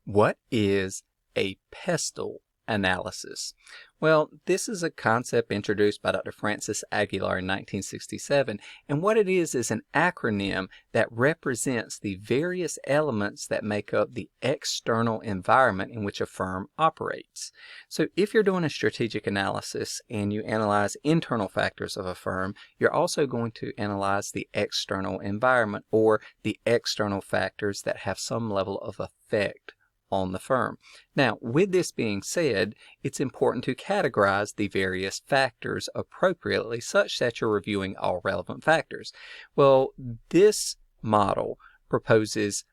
What is a PESTLE analysis? Well, this is a concept introduced by Dr. Francis Aguilar in 1967, and what it is an acronym that represents the various elements that make up the external environment in which a firm operates. So if you're doing a strategic analysis and you analyze internal factors of a firm, you're also going to analyze the external environment or the external factors that have some level of effect on the firm. Now, with this being said, it's important to categorize the various factors appropriately such that you're reviewing all relevant factors. Well, this model proposes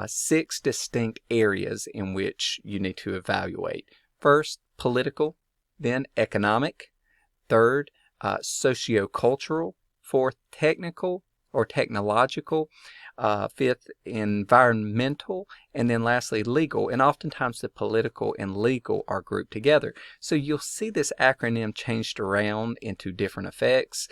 6 distinct areas in which you need to evaluate. First, political, then economic, third, sociocultural, fourth, technical or technological, fifth, environmental, and then lastly, legal. And oftentimes the political and legal are grouped together. So you'll see this acronym changed around into different effects.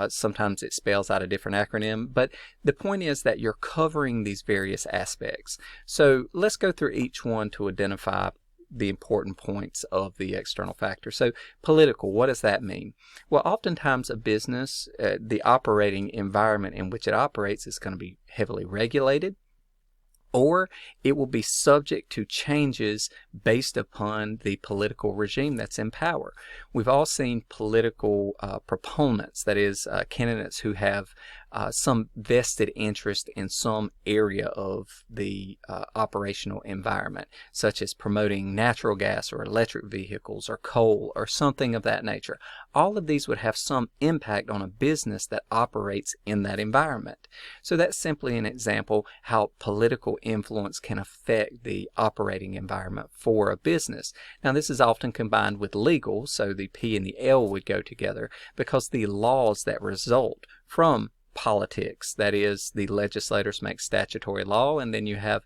Sometimes it spells out a different acronym, but the point is that you're covering these various aspects. So let's go through each one to identify the important points of the external factor. So political, what does that mean? Well, oftentimes a business, the operating environment in which it operates is going to be heavily regulated, or it will be subject to changes based upon the political regime that's in power. We've all seen political proponents, that is, candidates who have some vested interest in some area of the operational environment, such as promoting natural gas or electric vehicles or coal or something of that nature. All of these would have some impact on a business that operates in that environment. So that's simply an example how political influence can affect the operating environment for a business. Now, this is often combined with legal, so the P and the L would go together because the laws that result from politics, that is, the legislators make statutory law, and then you have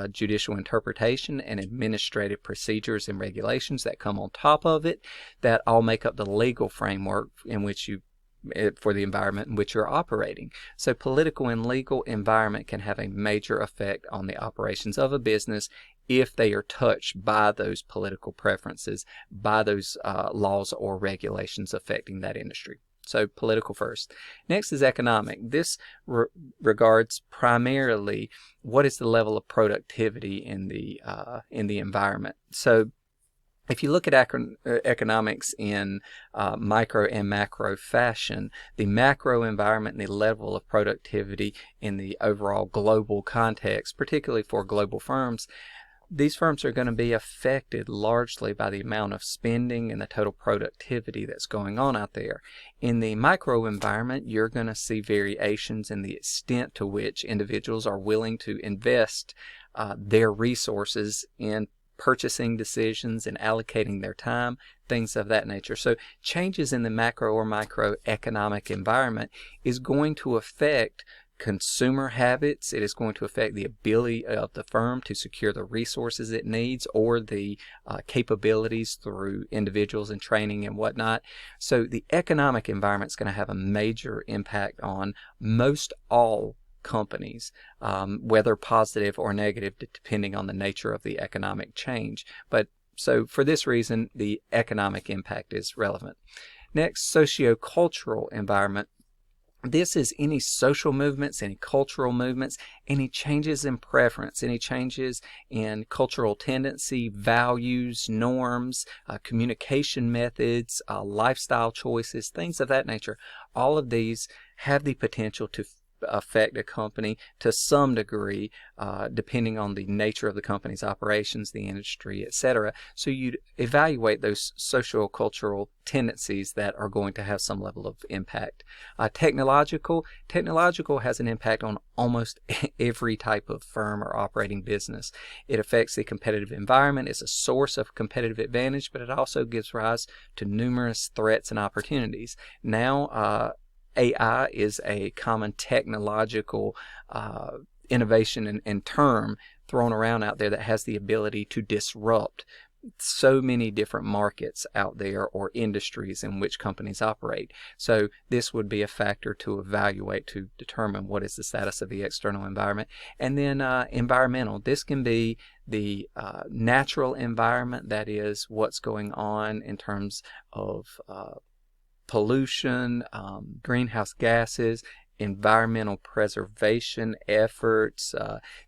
judicial interpretation and administrative procedures and regulations that come on top of it that all make up the legal framework in which for the environment in which you're operating. So political and legal environment can have a major effect on the operations of a business if they are touched by those political preferences, by those laws or regulations affecting that industry. So political first. Next is economic. This regards primarily what is the level of productivity in the environment. So if you look at economics in micro and macro fashion, the macro environment and the level of productivity in the overall global context, particularly for global firms, these firms are going to be affected largely by the amount of spending and the total productivity that's going on out there. In the micro environment, you're going to see variations in the extent to which individuals are willing to invest their resources in purchasing decisions and allocating their time, things of that nature. So changes in the macro or microeconomic environment is going to affect consumer habits. It is going to affect the ability of the firm to secure the resources it needs or the capabilities through individuals and training and whatnot. So the economic environment is going to have a major impact on most all companies, whether positive or negative, depending on the nature of the economic change. But so for this reason, the economic impact is relevant. Next, sociocultural environment. This is any social movements, any cultural movements, any changes in preference, any changes in cultural tendency, values, norms, communication methods, lifestyle choices, things of that nature. All of these have the potential to affect a company to some degree, depending on the nature of the company's operations, the industry, etc. So you'd evaluate those social cultural tendencies that are going to have some level of impact. Technological has an impact on almost every type of firm or operating business. It affects the competitive environment. It's a source of competitive advantage, but it also gives rise to numerous threats and opportunities. Now, AI is a common technological innovation and term thrown around out there that has the ability to disrupt so many different markets out there or industries in which companies operate. So this would be a factor to evaluate to determine what is the status of the external environment. And then environmental. This can be the natural environment, that is what's going on in terms of pollution, greenhouse gases, environmental preservation efforts,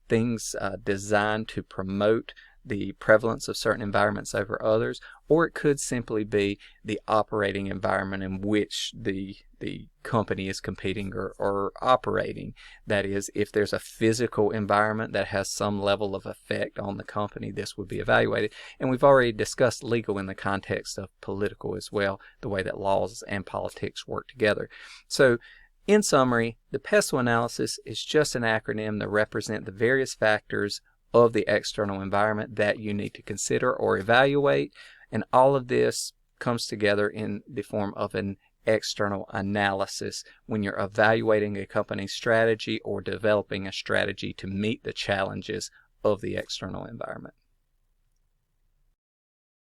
things designed to promote the prevalence of certain environments over others, or it could simply be the operating environment in which the company is competing or operating. That is, if there's a physical environment that has some level of effect on the company, this would be evaluated. And we've already discussed legal in the context of political as well, the way that laws and politics work together. So in summary, the PESTLE analysis is just an acronym to represent the various factors of the external environment that you need to consider or evaluate, and all of this comes together in the form of an external analysis when you're evaluating a company's strategy or developing a strategy to meet the challenges of the external environment.